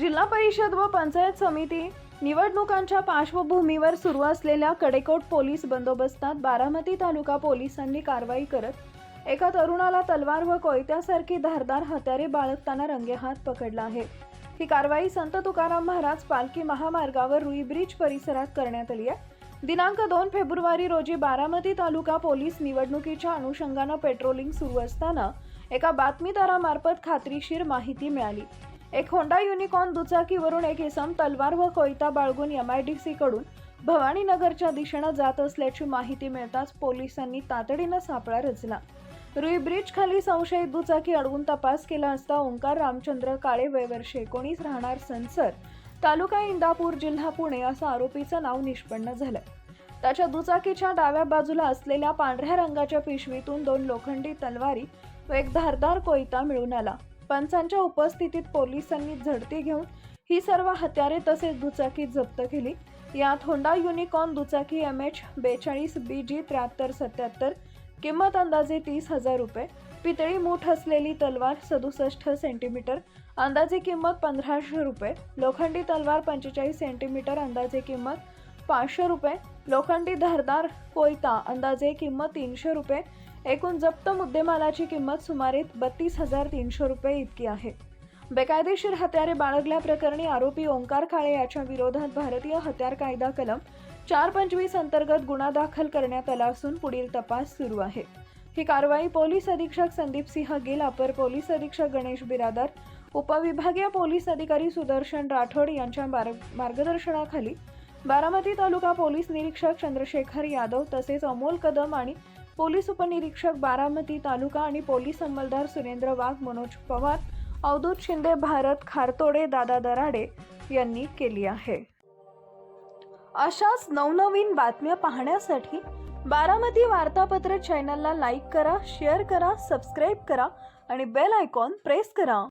जिल्हा परिषद व पंचायत समिती निवडणुकांच्या पार्श्वभूमीवर सुरू असलेल्या कडेकोट पोलीस बंदोबस्तात बारामती तालुका पोलिसांनी कारवाई करत एका तरुणाला तलवार व कोयत्यासारखी धारदार हत्यारे बाळगताना रंगेहात पकडला आहे। ही कारवाई संत तुकाराम महाराज पालखी महामार्गावर रुई ब्रिज परिसरात करण्यात आली आहे। दिनांक 2 फेब्रुवारी रोजी बारामती तालुका पोलीस निवडणुकीच्या अनुषंगाने पेट्रोलिंग सुरू असताना एका बातमीदारामार्फत खात्रीशीर माहिती मिळाली। एक होंडा युनिकॉर्न दुचाकीवरून एक इसम तलवार व कोयता बाळगून MIDC कडून भवानीनगरच्या दिशेने जात असल्याची माहिती मिळताच पोलिसांनी तातडीने सापळा रचला। रुई ब्रिज खाली संशयित दुचाकी अडवून तपास केला असता ओंकार रामचंद्र काळे वय वर्ष 19 राहणार संसर तालुका इंदापूर जिल्हा पुणे असं आरोपीचं नाव निष्पन्न झालं। त्याच्या दुचाकीच्या डाव्या बाजूला असलेल्या पांढऱ्या रंगाच्या पिशवीतून 2 लोखंडी तलवारी व एक धारदार कोयता मिळून आला। पंचांच्या उपस्थितीत पोलिसांनी झडती घेऊन ही सर्व हत्यारे तसेच दुचाकी जप्त केली। यात होंडा युनिकॉर्न दुचाकी MH42 BG 7377 किंमत अंदाजे 30,000 रुपये, पितळी मूठ असलेली तलवार 67 सेंटीमीटर अंदाजे किंमत 1500 रुपये, लोखंडी तलवार 45 सेंटीमीटर अंदाजे किंमत 500 रुपये, लोखंडी धारदार कोयता अंदाजे किंमत 300 रुपये, एकूण जप्त मुद्देमालाची किंमत सुमारे 32,300 रुपये इतकी आहे। बेकायदेशीर हत्यारे बाळगल्याप्रकरणी आरोपी ओंकार काळे याच्या विरोधात भारतीय हत्यार कायदा कलम 425 अंतर्गत गुन्हा दाखल करण्यात आला असून पुढील तपास सुरू आहे। ही कारवाई पोलीस अधीक्षक संदीप सिंह गिल, अपर पोलीस अधीक्षक गणेश बिरादार, उपविभागीय पोलीस अधिकारी सुदर्शन राठोड यांच्या मार्गदर्शनाखाली बारामती तालुका पोलीस निरीक्षक चंद्रशेखर यादव तसेच अमोल कदम आणि पोलीस उपनिरीक्षक बारामती तालुका आणि पोलीस अंमलदार सुरेंद्र वाघ, मनोज पवार, अवधूत शिंदे, भारत खारतोडे, दादा दराडे यांनी केली आहे। अशाच नवनवीन बातम्या पाहण्यासाठी बारामती वार्तापत्र चॅनलला लाईक करा, शेअर करा, सबस्क्राईब करा आणि बेल आयकॉन प्रेस करा।